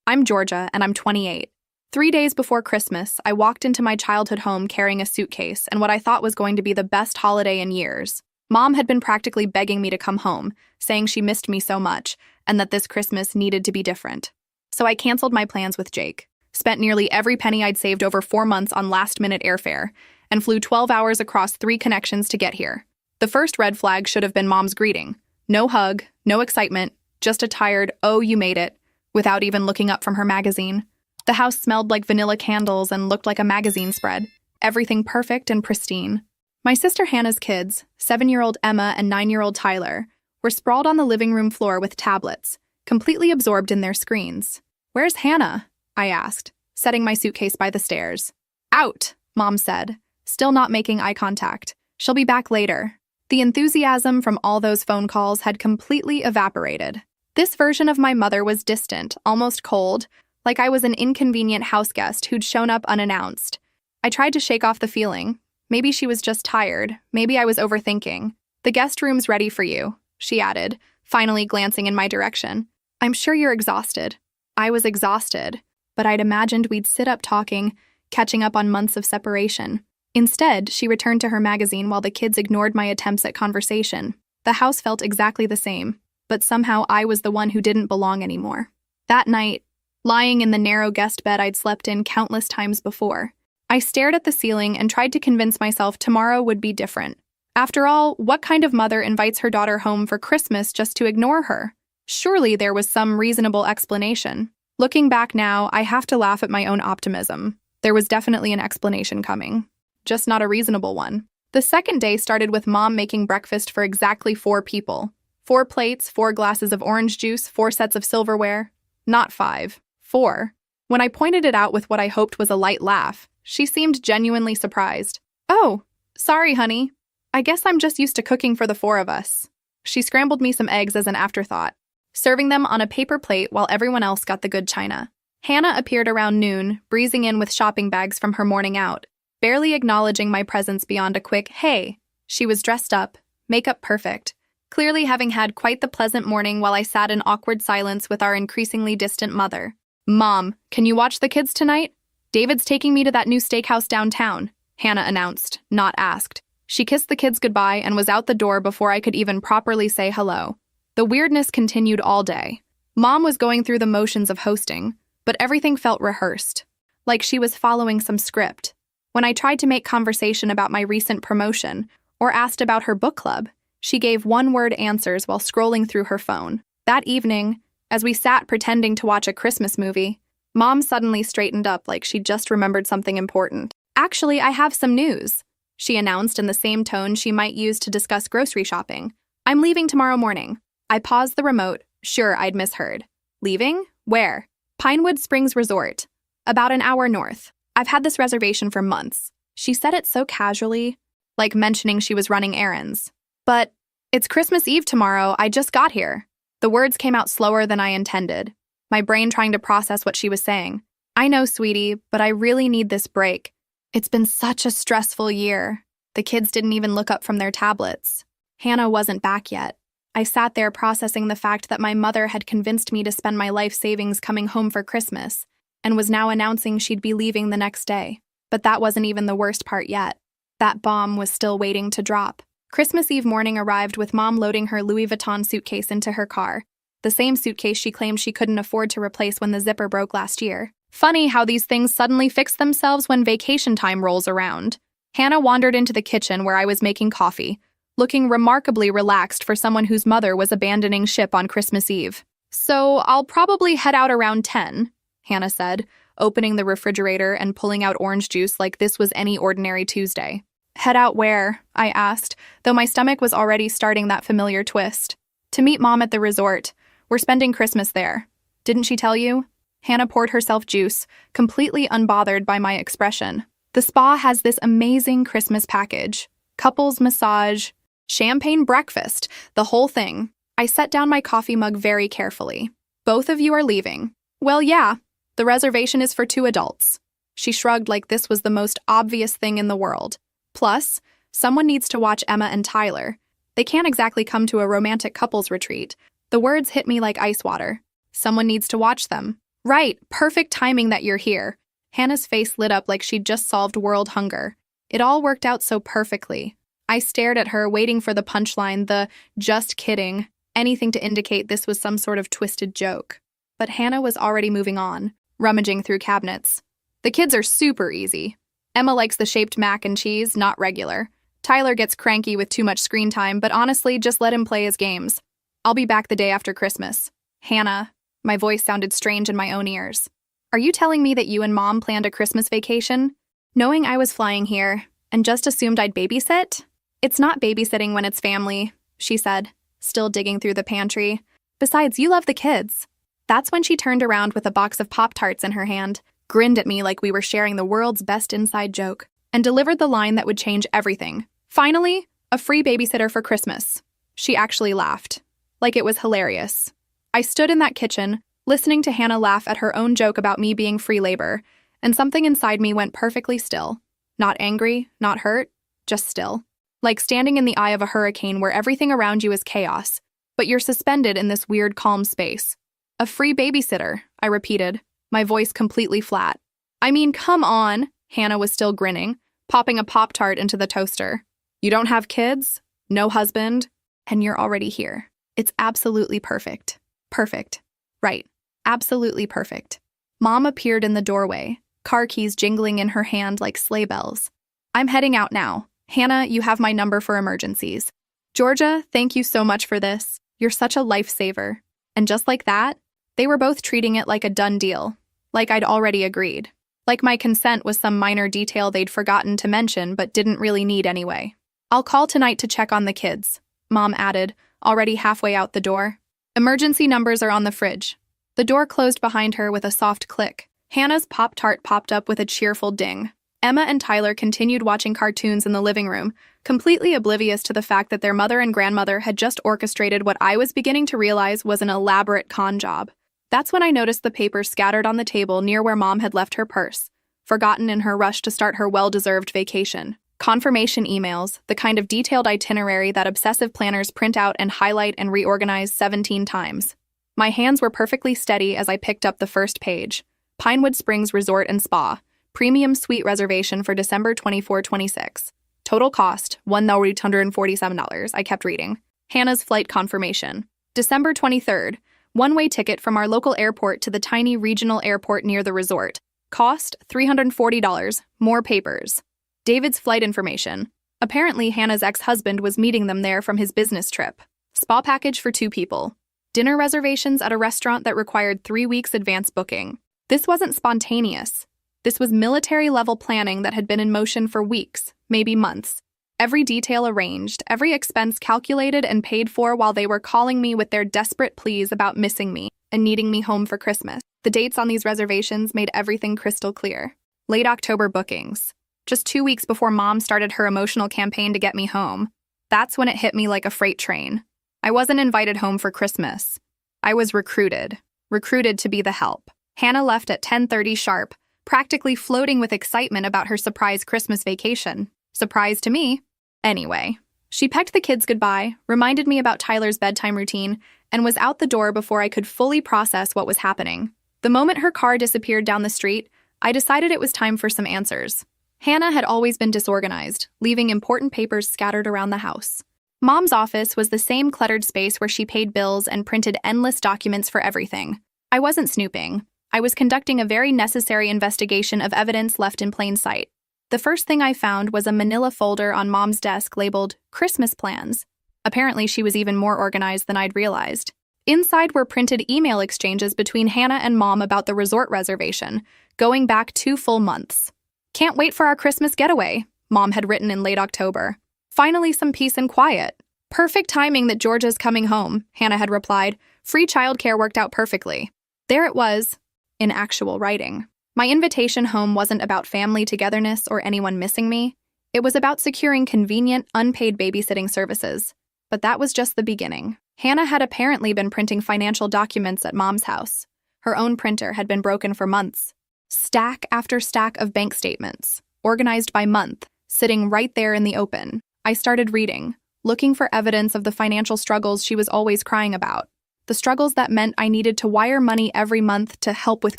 I'm Georgia, and I'm 28. 3 days before Christmas, I walked into my childhood home carrying a suitcase and what I thought was going to be the best holiday in years. Mom had been practically begging me to come home, saying she missed me so much, and that this Christmas needed to be different. So I canceled my plans with Jake, spent nearly every penny I'd saved over 4 months on last-minute airfare, and flew 12 hours across 3 connections to get here. The first red flag should have been Mom's greeting. No hug, no excitement, just a tired, "Oh, you made it," without even looking up from her magazine. The house smelled like vanilla candles and looked like a magazine spread. Everything perfect and pristine. My sister Hannah's kids, 7-year-old Emma and 9-year-old Tyler, were sprawled on the living room floor with tablets, completely absorbed in their screens. "Where's Hannah?" I asked, setting my suitcase by the stairs. "Out," Mom said, still not making eye contact. "She'll be back later." The enthusiasm from all those phone calls had completely evaporated. This version of my mother was distant, almost cold, like I was an inconvenient houseguest who'd shown up unannounced. I tried to shake off the feeling. Maybe she was just tired. Maybe I was overthinking. "The guest room's ready for you," she added, finally glancing in my direction. "I'm sure you're exhausted." I was exhausted, but I'd imagined we'd sit up talking, catching up on months of separation. Instead, she returned to her magazine while the kids ignored my attempts at conversation. The house felt exactly the same, but somehow I was the one who didn't belong anymore. That night, lying in the narrow guest bed I'd slept in countless times before, I stared at the ceiling and tried to convince myself tomorrow would be different. After all, what kind of mother invites her daughter home for Christmas just to ignore her? Surely there was some reasonable explanation. Looking back now, I have to laugh at my own optimism. There was definitely an explanation coming, just not a reasonable one. The second day started with Mom making breakfast for exactly 4 people. 4 plates, 4 glasses of orange juice, 4 sets of silverware. Not 5. 4. When I pointed it out with what I hoped was a light laugh, she seemed genuinely surprised. "Oh, sorry, honey. I guess I'm just used to cooking for the 4 of us." She scrambled me some eggs as an afterthought, serving them on a paper plate while everyone else got the good china. Hannah appeared around noon, breezing in with shopping bags from her morning out, barely acknowledging my presence beyond a quick, "Hey." She was dressed up, makeup perfect, clearly having had quite the pleasant morning while I sat in awkward silence with our increasingly distant mother. "Mom, can you watch the kids tonight? David's taking me to that new steakhouse downtown," Hannah announced, not asked. She kissed the kids goodbye and was out the door before I could even properly say hello. The weirdness continued all day. Mom was going through the motions of hosting, but everything felt rehearsed, like she was following some script. When I tried to make conversation about my recent promotion or asked about her book club, she gave one-word answers while scrolling through her phone. That evening, as we sat pretending to watch a Christmas movie, Mom suddenly straightened up like she'd just remembered something important. "Actually, I have some news," she announced in the same tone she might use to discuss grocery shopping. "I'm leaving tomorrow morning." I paused the remote, sure I'd misheard. "Leaving? Where?" "Pinewood Springs Resort. About an hour north. I've had this reservation for months." She said it so casually, like mentioning she was running errands. "But it's Christmas Eve tomorrow, I just got here." The words came out slower than I intended, my brain trying to process what she was saying. "I know, sweetie, but I really need this break. It's been such a stressful year." The kids didn't even look up from their tablets. Hannah wasn't back yet. I sat there processing the fact that my mother had convinced me to spend my life savings coming home for Christmas, and was now announcing she'd be leaving the next day. But that wasn't even the worst part yet. That bomb was still waiting to drop. Christmas Eve morning arrived with Mom loading her Louis Vuitton suitcase into her car, the same suitcase she claimed she couldn't afford to replace when the zipper broke last year. Funny how these things suddenly fix themselves when vacation time rolls around. Hannah wandered into the kitchen where I was making coffee, looking remarkably relaxed for someone whose mother was abandoning ship on Christmas Eve. "So I'll probably head out around 10, Hannah said, opening the refrigerator and pulling out orange juice like this was any ordinary Tuesday. "Head out where?" I asked, though my stomach was already starting that familiar twist. "To meet Mom at the resort. We're spending Christmas there. Didn't she tell you?" Hannah poured herself juice, completely unbothered by my expression. "The spa has this amazing Christmas package. Couples massage, champagne breakfast, the whole thing." I set down my coffee mug very carefully. "Both of you are leaving." "Well, yeah. The reservation is for 2 adults." She shrugged like this was the most obvious thing in the world. "Plus, someone needs to watch Emma and Tyler. They can't exactly come to a romantic couples retreat." The words hit me like ice water. Someone needs to watch them. Right, perfect timing that you're here. Hannah's face lit up like she'd just solved world hunger. It all worked out so perfectly. I stared at her, waiting for the punchline, the just kidding, anything to indicate this was some sort of twisted joke. But Hannah was already moving on, rummaging through cabinets. The kids are super easy. Emma likes the shaped mac and cheese, not regular. Tyler gets cranky with too much screen time, but honestly, just let him play his games. I'll be back the day after Christmas. Hannah. My voice sounded strange in my own ears. Are you telling me that you and Mom planned a Christmas vacation? Knowing I was flying here, and just assumed I'd babysit? It's not babysitting when it's family, she said, still digging through the pantry. Besides, you love the kids. That's when she turned around with a box of Pop-Tarts in her hand, grinned at me like we were sharing the world's best inside joke, and delivered the line that would change everything. Finally, a free babysitter for Christmas. She actually laughed. Like it was hilarious. I stood in that kitchen, listening to Hannah laugh at her own joke about me being free labor, and something inside me went perfectly still. Not angry, not hurt, just still. Like standing in the eye of a hurricane where everything around you is chaos, but you're suspended in this weird calm space. A free babysitter, I repeated, my voice completely flat. I mean, come on, Hannah was still grinning, popping a Pop-Tart into the toaster. You don't have kids, no husband, and you're already here. It's absolutely perfect. Perfect. Right. Absolutely perfect. Mom appeared in the doorway, car keys jingling in her hand like sleigh bells. I'm heading out now. Hannah, you have my number for emergencies. Georgia, thank you so much for this. You're such a lifesaver. And just like that, they were both treating it like a done deal. Like I'd already agreed. Like my consent was some minor detail they'd forgotten to mention but didn't really need anyway. I'll call tonight to check on the kids, Mom added, already halfway out the door. Emergency numbers are on the fridge. The door closed behind her with a soft click. Hannah's Pop-Tart popped up with a cheerful ding. Emma and Tyler continued watching cartoons in the living room, completely oblivious to the fact that their mother and grandmother had just orchestrated what I was beginning to realize was an elaborate con job. That's when I noticed the papers scattered on the table near where Mom had left her purse, forgotten in her rush to start her well-deserved vacation. Confirmation emails, the kind of detailed itinerary that obsessive planners print out and highlight and reorganize 17 times. My hands were perfectly steady as I picked up the first page. Pinewood Springs Resort and Spa. Premium suite reservation for December 24-26. Total cost, $1,847. I kept reading. Hannah's flight confirmation. December 23rd. One-way ticket from our local airport to the tiny regional airport near the resort. Cost, $340. More papers. David's flight information. Apparently, Hannah's ex-husband was meeting them there from his business trip. Spa package for 2 people. Dinner reservations at a restaurant that required 3 weeks advance booking. This wasn't spontaneous. This was military-level planning that had been in motion for weeks, maybe months. Every detail arranged, every expense calculated and paid for while they were calling me with their desperate pleas about missing me and needing me home for Christmas. The dates on these reservations made everything crystal clear. Late October bookings. Just 2 weeks before Mom started her emotional campaign to get me home. That's when it hit me like a freight train. I wasn't invited home for Christmas. I was recruited to be the help. Hannah left at 10:30 sharp, practically floating with excitement about her surprise Christmas vacation. Surprise to me. Anyway, she pecked the kids goodbye, reminded me about Tyler's bedtime routine, and was out the door before I could fully process what was happening. The moment her car disappeared down the street, I decided it was time for some answers. Hannah had always been disorganized, leaving important papers scattered around the house. Mom's office was the same cluttered space where she paid bills and printed endless documents for everything. I wasn't snooping. I was conducting a very necessary investigation of evidence left in plain sight. The first thing I found was a manila folder on Mom's desk labeled Christmas Plans. Apparently, she was even more organized than I'd realized. Inside were printed email exchanges between Hannah and Mom about the resort reservation, going back 2 full months. Can't wait for our Christmas getaway, Mom had written in late October. Finally, some peace and quiet. Perfect timing that Georgia's coming home, Hannah had replied. Free childcare worked out perfectly. There it was, in actual writing. My invitation home wasn't about family togetherness or anyone missing me. It was about securing convenient, unpaid babysitting services. But that was just the beginning. Hannah had apparently been printing financial documents at Mom's house. Her own printer had been broken for months. Stack after stack of bank statements, organized by month, sitting right there in the open. I started reading, looking for evidence of the financial struggles she was always crying about. The struggles that meant I needed to wire money every month to help with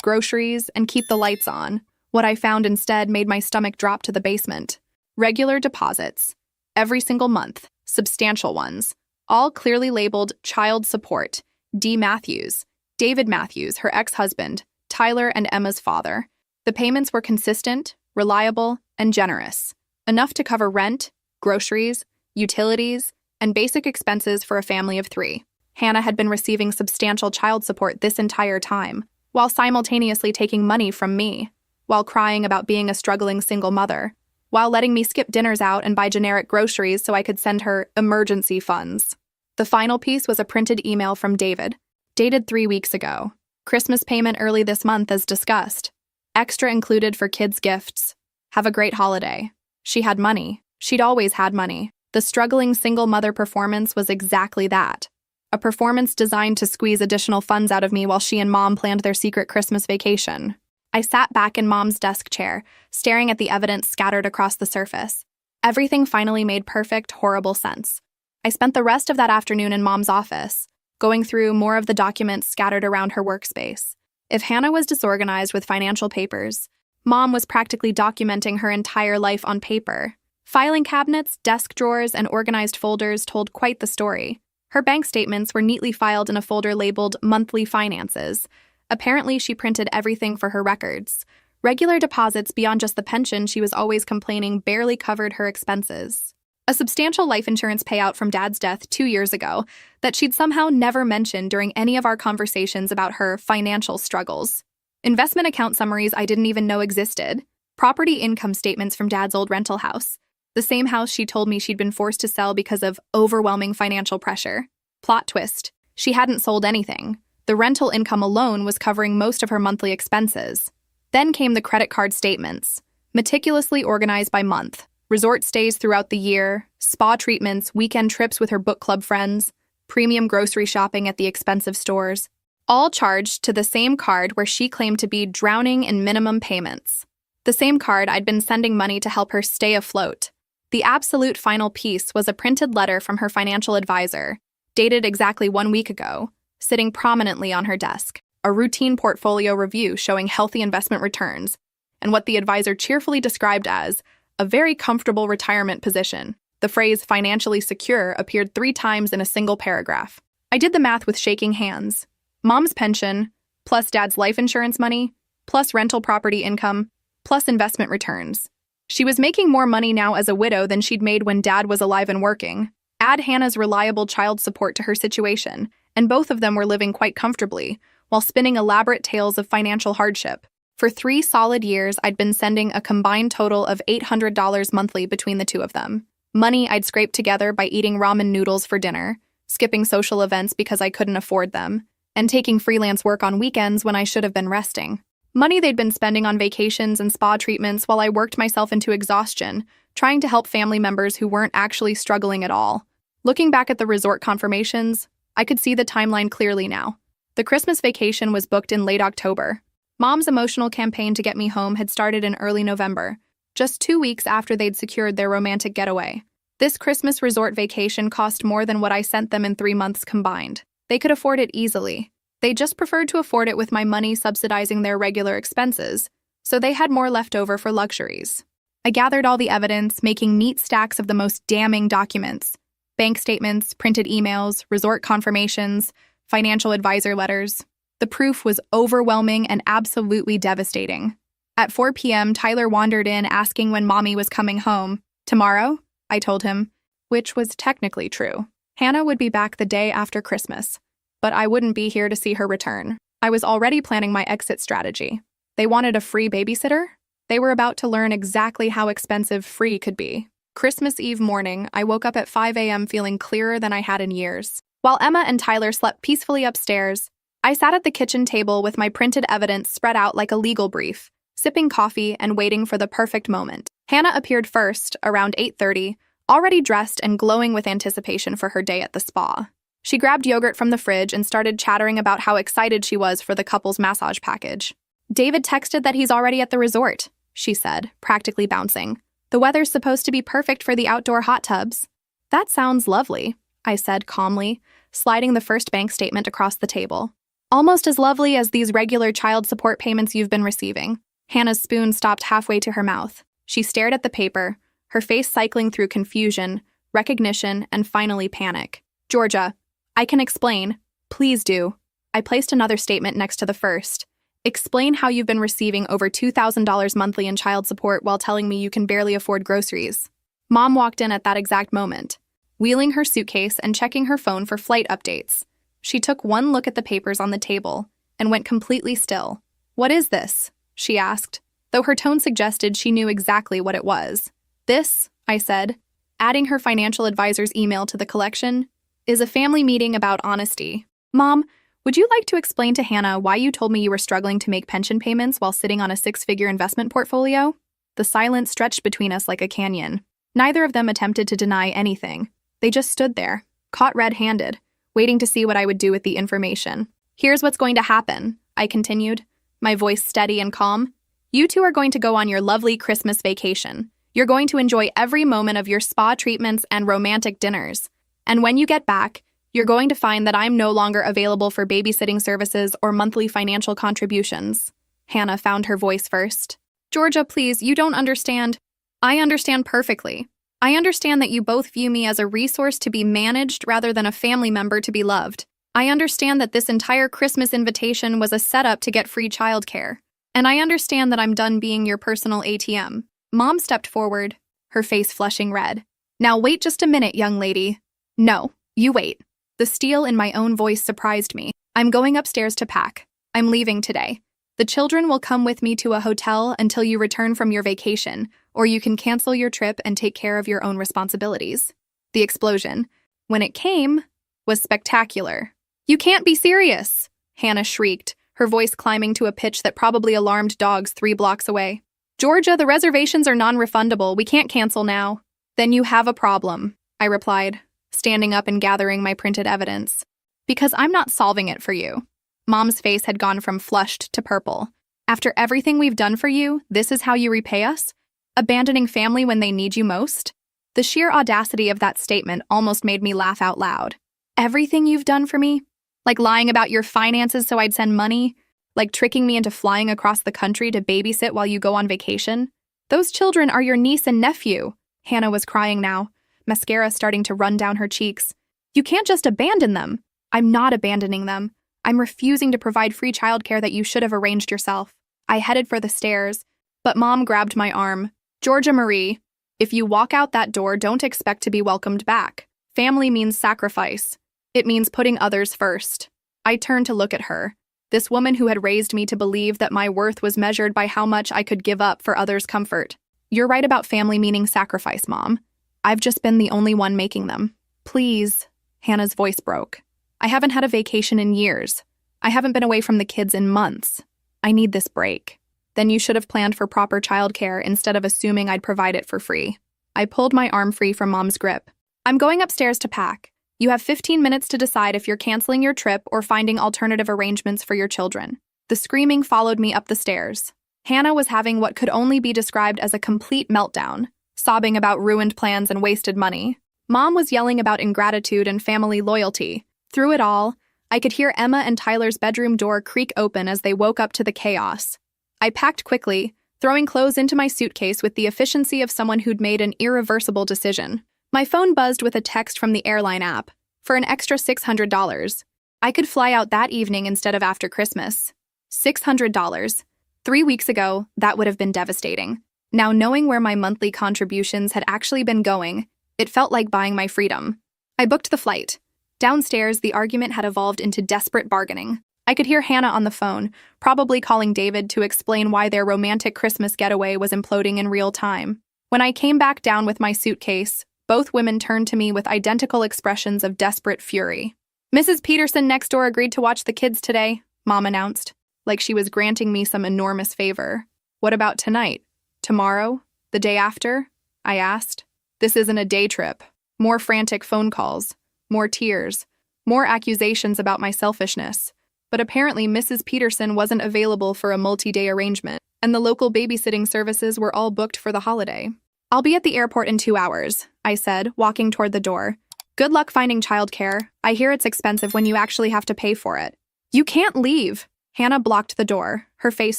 groceries and keep the lights on. What I found instead made my stomach drop to the basement. Regular deposits. Every single month. Substantial ones. All clearly labeled child support. D. Matthews. David Matthews, her ex-husband, Tyler and Emma's father. The payments were consistent, reliable, and generous. Enough to cover rent, groceries, utilities, and basic expenses for a family of 3. Hannah had been receiving substantial child support this entire time, while simultaneously taking money from me, while crying about being a struggling single mother, while letting me skip dinners out and buy generic groceries so I could send her emergency funds. The final piece was a printed email from David, dated 3 weeks ago. Christmas payment early this month as discussed. Extra included for kids' gifts. Have a great holiday. She had money. She'd always had money. The struggling single mother performance was exactly that. A performance designed to squeeze additional funds out of me while she and Mom planned their secret Christmas vacation. I sat back in Mom's desk chair, staring at the evidence scattered across the surface. Everything finally made perfect, horrible sense. I spent the rest of that afternoon in Mom's office, going through more of the documents scattered around her workspace. If Hannah was disorganized with financial papers, Mom was practically documenting her entire life on paper. Filing cabinets, desk drawers, and organized folders told quite the story. Her bank statements were neatly filed in a folder labeled Monthly Finances. Apparently, she printed everything for her records. Regular deposits beyond just the pension she was always complaining barely covered her expenses. A substantial life insurance payout from Dad's death 2 years ago that she'd somehow never mentioned during any of our conversations about her financial struggles. Investment account summaries I didn't even know existed. Property income statements from Dad's old rental house. The same house she told me she'd been forced to sell because of overwhelming financial pressure. Plot twist. She hadn't sold anything. The rental income alone was covering most of her monthly expenses. Then came the credit card statements, meticulously organized by month. Resort stays throughout the year, spa treatments, weekend trips with her book club friends, premium grocery shopping at the expensive stores, all charged to the same card where she claimed to be drowning in minimum payments. The same card I'd been sending money to help her stay afloat. The absolute final piece was a printed letter from her financial advisor, dated exactly 1 week ago, sitting prominently on her desk. A routine portfolio review showing healthy investment returns, and what the advisor cheerfully described as a very comfortable retirement position. The phrase financially secure appeared 3 times in a single paragraph. I did the math with shaking hands. Mom's pension, plus Dad's life insurance money, plus rental property income, plus investment returns. She was making more money now as a widow than she'd made when Dad was alive and working. Add Hannah's reliable child support to her situation, and both of them were living quite comfortably, while spinning elaborate tales of financial hardship. For 3 solid years, I'd been sending a combined total of $800 monthly between the two of them. Money I'd scraped together by eating ramen noodles for dinner, skipping social events because I couldn't afford them, and taking freelance work on weekends when I should have been resting. Money they'd been spending on vacations and spa treatments while I worked myself into exhaustion, trying to help family members who weren't actually struggling at all. Looking back at the resort confirmations, I could see the timeline clearly now. The Christmas vacation was booked in late October. Mom's emotional campaign to get me home had started in early November, just 2 weeks after they'd secured their romantic getaway. This Christmas resort vacation cost more than what I sent them in 3 months combined. They could afford it easily. They just preferred to afford it with my money subsidizing their regular expenses, so they had more left over for luxuries. I gathered all the evidence, making neat stacks of the most damning documents. Bank statements, printed emails, resort confirmations, financial advisor letters. The proof was overwhelming and absolutely devastating. At 4 p.m., Tyler wandered in asking when Mommy was coming home. Tomorrow, I told him, which was technically true. Hannah would be back the day after Christmas, but I wouldn't be here to see her return. I was already planning my exit strategy. They wanted a free babysitter? They were about to learn exactly how expensive free could be. Christmas Eve morning, I woke up at 5 a.m. feeling clearer than I had in years. While Emma and Tyler slept peacefully upstairs, I sat at the kitchen table with my printed evidence spread out like a legal brief, sipping coffee and waiting for the perfect moment. Hannah appeared first, around 8:30, already dressed and glowing with anticipation for her day at the spa. She grabbed yogurt from the fridge and started chattering about how excited she was for the couple's massage package. David texted that he's already at the resort, she said, practically bouncing. The weather's supposed to be perfect for the outdoor hot tubs. That sounds lovely, I said calmly, sliding the first bank statement across the table. Almost as lovely as these regular child support payments you've been receiving. Hannah's spoon stopped halfway to her mouth. She stared at the paper, her face cycling through confusion, recognition, and finally panic. Georgia, I can explain. Please do. I placed another statement next to the first. Explain how you've been receiving over $2,000 monthly in child support while telling me you can barely afford groceries. Mom walked in at that exact moment, wheeling her suitcase and checking her phone for flight updates. She took one look at the papers on the table and went completely still. What is this? She asked, though her tone suggested she knew exactly what it was. This, I said, adding her financial advisor's email to the collection, is a family meeting about honesty. Mom, would you like to explain to Hannah why you told me you were struggling to make pension payments while sitting on a six-figure investment portfolio? The silence stretched between us like a canyon. Neither of them attempted to deny anything. They just stood there, caught red-handed, waiting to see what I would do with the information. Here's what's going to happen, I continued, my voice steady and calm. You two are going to go on your lovely Christmas vacation. You're going to enjoy every moment of your spa treatments and romantic dinners. And when you get back, you're going to find that I'm no longer available for babysitting services or monthly financial contributions. Hannah found her voice first. Georgia, please, you don't understand. I understand perfectly. I understand that you both view me as a resource to be managed rather than a family member to be loved. I understand that this entire Christmas invitation was a setup to get free childcare. And I understand that I'm done being your personal ATM. Mom stepped forward, her face flushing red. Now wait just a minute, young lady. No, you wait. The steel in my own voice surprised me. I'm going upstairs to pack. I'm leaving today. The children will come with me to a hotel until you return from your vacation, or you can cancel your trip and take care of your own responsibilities. The explosion, when it came, was spectacular. You can't be serious, Hannah shrieked, her voice climbing to a pitch that probably alarmed dogs 3 blocks away. Georgia, the reservations are non-refundable. We can't cancel now. Then you have a problem, I replied, standing up and gathering my printed evidence. Because I'm not solving it for you. Mom's face had gone from flushed to purple. After everything we've done for you, this is how you repay us? Abandoning family when they need you most? The sheer audacity of that statement almost made me laugh out loud. Everything you've done for me? Like lying about your finances so I'd send money? Like tricking me into flying across the country to babysit while you go on vacation? Those children are your niece and nephew. Hannah was crying now, mascara starting to run down her cheeks. You can't just abandon them. I'm not abandoning them. I'm refusing to provide free childcare that you should have arranged yourself. I headed for the stairs, but Mom grabbed my arm. Georgia Marie, if you walk out that door, don't expect to be welcomed back. Family means sacrifice. It means putting others first. I turned to look at her, this woman who had raised me to believe that my worth was measured by how much I could give up for others' comfort. You're right about family meaning sacrifice, Mom. I've just been the only one making them. Please, Hannah's voice broke. I haven't had a vacation in years. I haven't been away from the kids in months. I need this break. Then you should have planned for proper childcare instead of assuming I'd provide it for free. I pulled my arm free from Mom's grip. I'm going upstairs to pack. You have 15 minutes to decide if you're canceling your trip or finding alternative arrangements for your children. The screaming followed me up the stairs. Hannah was having what could only be described as a complete meltdown, sobbing about ruined plans and wasted money. Mom was yelling about ingratitude and family loyalty. Through it all, I could hear Emma and Tyler's bedroom door creak open as they woke up to the chaos. I packed quickly, throwing clothes into my suitcase with the efficiency of someone who'd made an irreversible decision. My phone buzzed with a text from the airline app. For an extra $600. I could fly out that evening instead of after Christmas. $600. 3 weeks ago, that would have been devastating. Now, knowing where my monthly contributions had actually been going, it felt like buying my freedom. I booked the flight. Downstairs, the argument had evolved into desperate bargaining. I could hear Hannah on the phone, probably calling David to explain why their romantic Christmas getaway was imploding in real time. When I came back down with my suitcase, both women turned to me with identical expressions of desperate fury. Mrs. Peterson next door agreed to watch the kids today, Mom announced, like she was granting me some enormous favor. What about tonight? Tomorrow? The day after? I asked. This isn't a day trip. More frantic phone calls. More tears. More accusations about my selfishness. But apparently Mrs. Peterson wasn't available for a multi-day arrangement, and the local babysitting services were all booked for the holiday. I'll be at the airport in 2 hours, I said, walking toward the door. Good luck finding childcare. I hear it's expensive when you actually have to pay for it. You can't leave. Hannah blocked the door, her face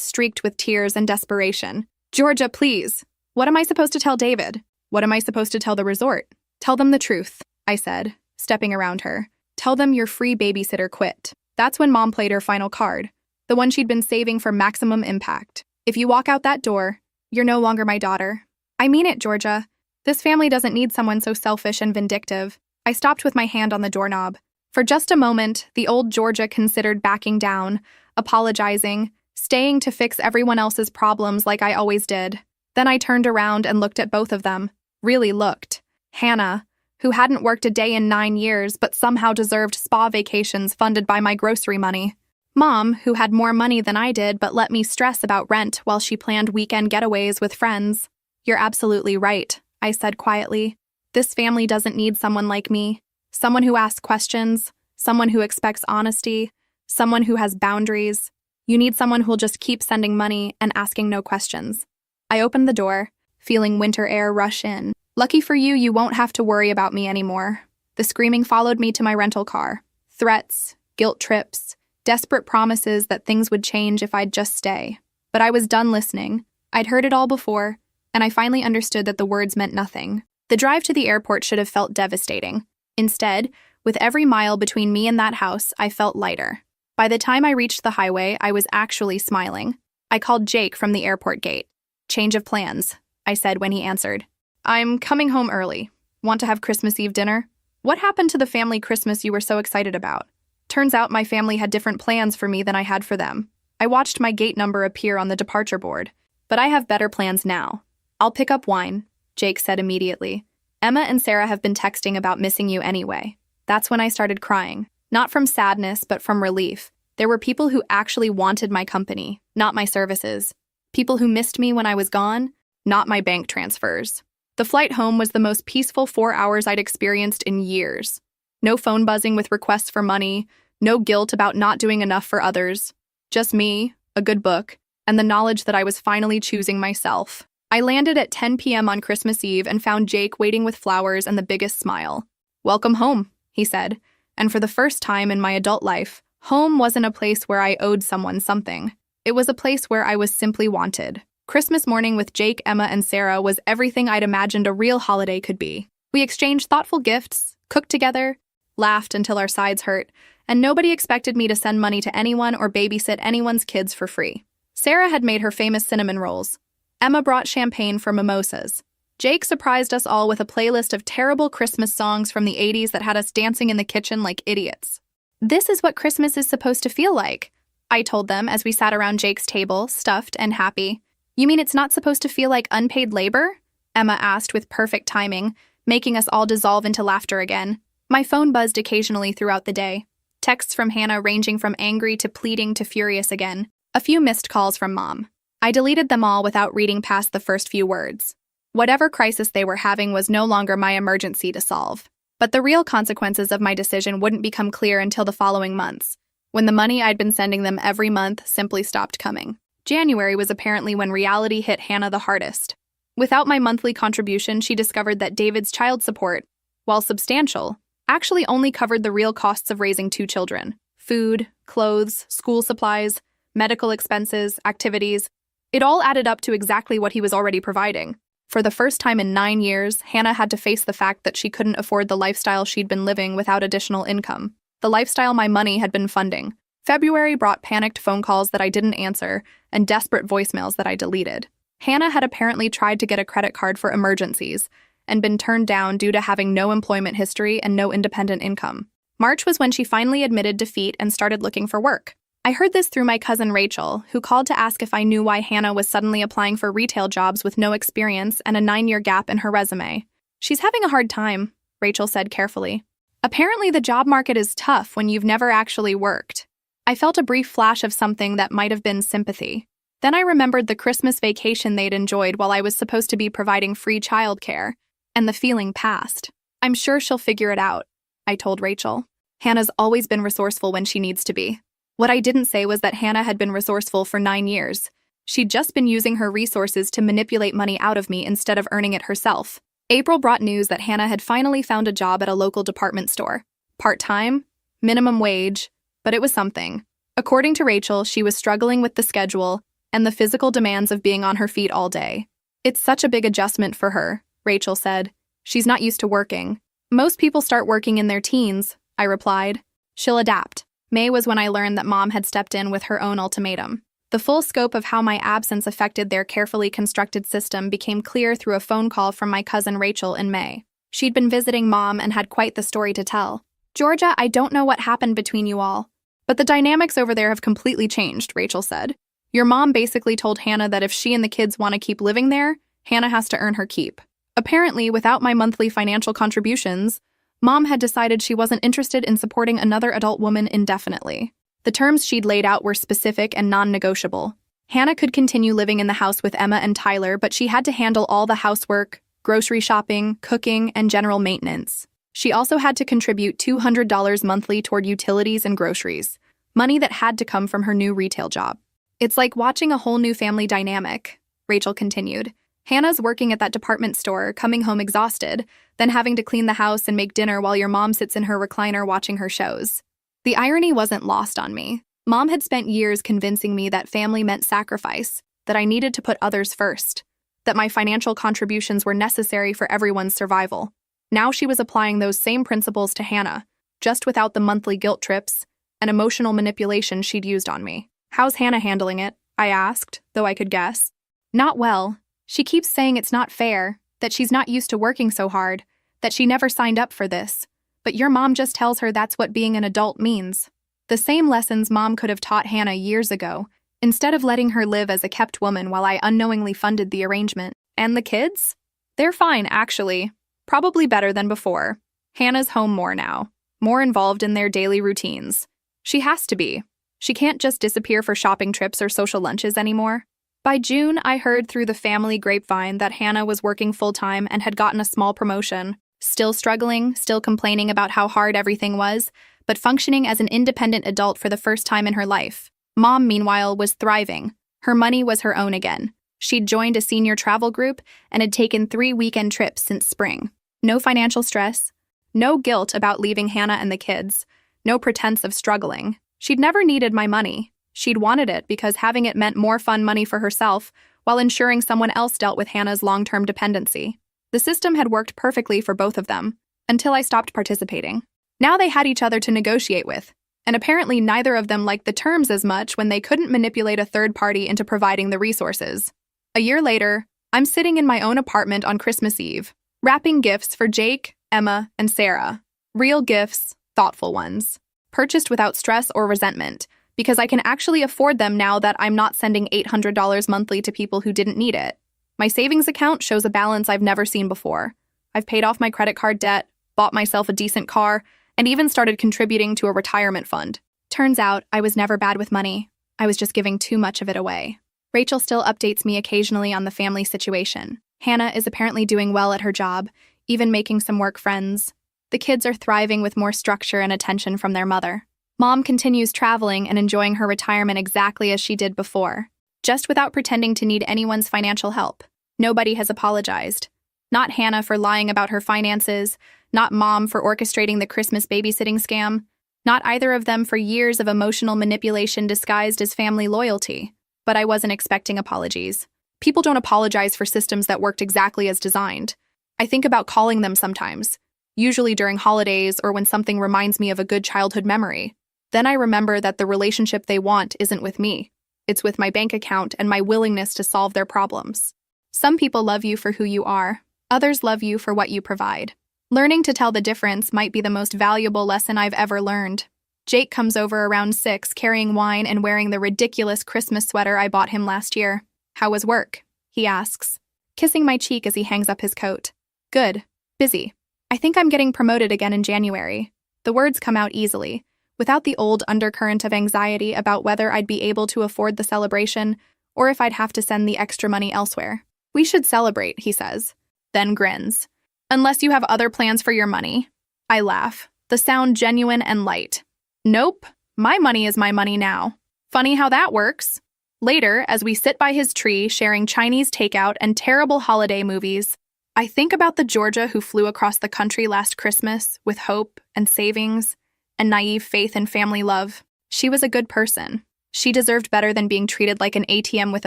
streaked with tears and desperation. Georgia, please. What am I supposed to tell David? What am I supposed to tell the resort? Tell them the truth, I said, stepping around her. Tell them your free babysitter quit. That's when Mom played her final card, the one she'd been saving for maximum impact. If you walk out that door, you're no longer my daughter. I mean it, Georgia. This family doesn't need someone so selfish and vindictive. I stopped with my hand on the doorknob. For just a moment, the old Georgia considered backing down, apologizing, staying to fix everyone else's problems like I always did. Then I turned around and looked at both of them. Really looked. Hannah, who hadn't worked a day in 9 years but somehow deserved spa vacations funded by my grocery money. Mom, who had more money than I did but let me stress about rent while she planned weekend getaways with friends. You're absolutely right, I said quietly. This family doesn't need someone like me. Someone who asks questions, someone who expects honesty, someone who has boundaries. You need someone who'll just keep sending money and asking no questions. I opened the door, feeling winter air rush in. Lucky for you, you won't have to worry about me anymore. The screaming followed me to my rental car. Threats, guilt trips, desperate promises that things would change if I'd just stay. But I was done listening. I'd heard it all before, and I finally understood that the words meant nothing. The drive to the airport should have felt devastating. Instead, with every mile between me and that house, I felt lighter. By the time I reached the highway, I was actually smiling. I called Jake from the airport gate. Change of plans, I said when he answered. I'm coming home early. Want to have Christmas Eve dinner? What happened to the family Christmas you were so excited about? Turns out my family had different plans for me than I had for them. I watched my gate number appear on the departure board. But I have better plans now. I'll pick up wine, Jake said immediately. Emma and Sarah have been texting about missing you anyway. That's when I started crying. Not from sadness, but from relief. There were people who actually wanted my company, not my services. People who missed me when I was gone, not my bank transfers. The flight home was the most peaceful 4 hours I'd experienced in years. No phone buzzing with requests for money, no guilt about not doing enough for others. Just me, a good book, and the knowledge that I was finally choosing myself. I landed at 10 p.m. on Christmas Eve and found Jake waiting with flowers and the biggest smile. Welcome home, he said, and for the first time in my adult life, home wasn't a place where I owed someone something. It was a place where I was simply wanted. Christmas morning with Jake, Emma, and Sarah was everything I'd imagined a real holiday could be. We exchanged thoughtful gifts, cooked together, laughed until our sides hurt, and nobody expected me to send money to anyone or babysit anyone's kids for free. Sarah had made her famous cinnamon rolls. Emma brought champagne for mimosas. Jake surprised us all with a playlist of terrible Christmas songs from the 80s that had us dancing in the kitchen like idiots. This is what Christmas is supposed to feel like, I told them as we sat around Jake's table, stuffed and happy. You mean it's not supposed to feel like unpaid labor? Emma asked with perfect timing, making us all dissolve into laughter again. My phone buzzed occasionally throughout the day. Texts from Hannah ranging from angry to pleading to furious again. A few missed calls from Mom. I deleted them all without reading past the first few words. Whatever crisis they were having was no longer my emergency to solve. But the real consequences of my decision wouldn't become clear until the following months, when the money I'd been sending them every month simply stopped coming. January was apparently when reality hit Hannah the hardest. Without my monthly contribution, she discovered that David's child support, while substantial, actually only covered the real costs of raising 2 children. Food, clothes, school supplies, medical expenses, activities. It all added up to exactly what he was already providing. For the first time in 9 years, Hannah had to face the fact that she couldn't afford the lifestyle she'd been living without additional income. The lifestyle my money had been funding. February brought panicked phone calls that I didn't answer and desperate voicemails that I deleted. Hannah had apparently tried to get a credit card for emergencies and been turned down due to having no employment history and no independent income. March was when she finally admitted defeat and started looking for work. I heard this through my cousin Rachel, who called to ask if I knew why Hannah was suddenly applying for retail jobs with no experience and a 9-year gap in her resume. She's having a hard time, Rachel said carefully. Apparently the job market is tough when you've never actually worked. I felt a brief flash of something that might have been sympathy. Then I remembered the Christmas vacation they'd enjoyed while I was supposed to be providing free childcare, and the feeling passed. I'm sure she'll figure it out, I told Rachel. Hannah's always been resourceful when she needs to be. What I didn't say was that Hannah had been resourceful for 9 years. She'd just been using her resources to manipulate money out of me instead of earning it herself. April brought news that Hannah had finally found a job at a local department store. Part-time, minimum wage, but it was something. According to Rachel, she was struggling with the schedule and the physical demands of being on her feet all day. It's such a big adjustment for her, Rachel said. She's not used to working. Most people start working in their teens, I replied. She'll adapt. May was when I learned that Mom had stepped in with her own ultimatum. The full scope of how my absence affected their carefully constructed system became clear through a phone call from my cousin Rachel in May. She'd been visiting Mom and had quite the story to tell. Georgia, I don't know what happened between you all, but the dynamics over there have completely changed, Rachel said. Your mom basically told Hannah that if she and the kids want to keep living there, Hannah has to earn her keep. Apparently, without my monthly financial contributions, Mom had decided she wasn't interested in supporting another adult woman indefinitely. The terms she'd laid out were specific and non-negotiable. Hannah could continue living in the house with Emma and Tyler, but she had to handle all the housework, grocery shopping, cooking, and general maintenance. She also had to contribute $200 monthly toward utilities and groceries, money that had to come from her new retail job. It's like watching a whole new family dynamic, Rachel continued. Hannah's working at that department store, coming home exhausted, then having to clean the house and make dinner while your mom sits in her recliner watching her shows. The irony wasn't lost on me. Mom had spent years convincing me that family meant sacrifice, that I needed to put others first, that my financial contributions were necessary for everyone's survival. Now she was applying those same principles to Hannah, just without the monthly guilt trips and emotional manipulation she'd used on me. How's Hannah handling it? I asked, though I could guess. Not well. She keeps saying it's not fair, that she's not used to working so hard, that she never signed up for this. But your mom just tells her that's what being an adult means. The same lessons Mom could have taught Hannah years ago, instead of letting her live as a kept woman while I unknowingly funded the arrangement. And the kids? They're fine, actually. Probably better than before. Hannah's home more now, more involved in their daily routines. She has to be. She can't just disappear for shopping trips or social lunches anymore. By June, I heard through the family grapevine that Hannah was working full-time and had gotten a small promotion. Still struggling, still complaining about how hard everything was, but functioning as an independent adult for the first time in her life. Mom, meanwhile, was thriving. Her money was her own again. She'd joined a senior travel group and had taken 3 weekend trips since spring. No financial stress, no guilt about leaving Hannah and the kids, no pretense of struggling. She'd never needed my money. She'd wanted it because having it meant more fun money for herself while ensuring someone else dealt with Hannah's long-term dependency. The system had worked perfectly for both of them, until I stopped participating. Now they had each other to negotiate with, and apparently neither of them liked the terms as much when they couldn't manipulate a third party into providing the resources. A year later, I'm sitting in my own apartment on Christmas Eve, wrapping gifts for Jake, Emma, and Sarah. Real gifts, thoughtful ones. Purchased without stress or resentment, because I can actually afford them now that I'm not sending $800 monthly to people who didn't need it. My savings account shows a balance I've never seen before. I've paid off my credit card debt, bought myself a decent car, and even started contributing to a retirement fund. Turns out, I was never bad with money. I was just giving too much of it away. Rachel still updates me occasionally on the family situation. Hannah is apparently doing well at her job, even making some work friends. The kids are thriving with more structure and attention from their mother. Mom continues traveling and enjoying her retirement exactly as she did before, just without pretending to need anyone's financial help. Nobody has apologized. Not Hannah for lying about her finances, not Mom for orchestrating the Christmas babysitting scam, not either of them for years of emotional manipulation disguised as family loyalty. But I wasn't expecting apologies. People don't apologize for systems that worked exactly as designed. I think about calling them sometimes, usually during holidays or when something reminds me of a good childhood memory. Then I remember that the relationship they want isn't with me. It's with my bank account and my willingness to solve their problems. Some people love you for who you are. Others love you for what you provide. Learning to tell the difference might be the most valuable lesson I've ever learned. Jake comes over around 6, carrying wine and wearing the ridiculous Christmas sweater I bought him last year. "How was work?" he asks, kissing my cheek as he hangs up his coat. "Good. Busy. I think I'm getting promoted again in January." The words come out easily, without the old undercurrent of anxiety about whether I'd be able to afford the celebration or if I'd have to send the extra money elsewhere. "We should celebrate," he says, then grins. "Unless you have other plans for your money." I laugh, the sound genuine and light. "Nope, my money is my money now." Funny how that works. Later, as we sit by his tree sharing Chinese takeout and terrible holiday movies, I think about the Georgia who flew across the country last Christmas with hope and savings and naive faith in family love. She was a good person. She deserved better than being treated like an ATM with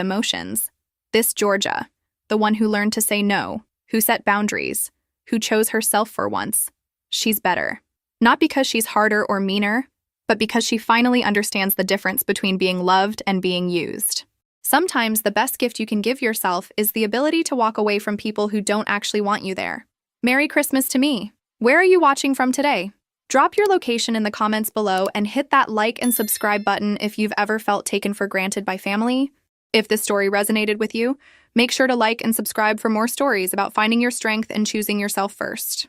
emotions. This Georgia, the one who learned to say no, who set boundaries, who chose herself for once, she's better. Not because she's harder or meaner, but because she finally understands the difference between being loved and being used. Sometimes the best gift you can give yourself is the ability to walk away from people who don't actually want you there. Merry Christmas to me. Where are you watching from today? Drop your location in the comments below and hit that like and subscribe button if you've ever felt taken for granted by family. If this story resonated with you, make sure to like and subscribe for more stories about finding your strength and choosing yourself first.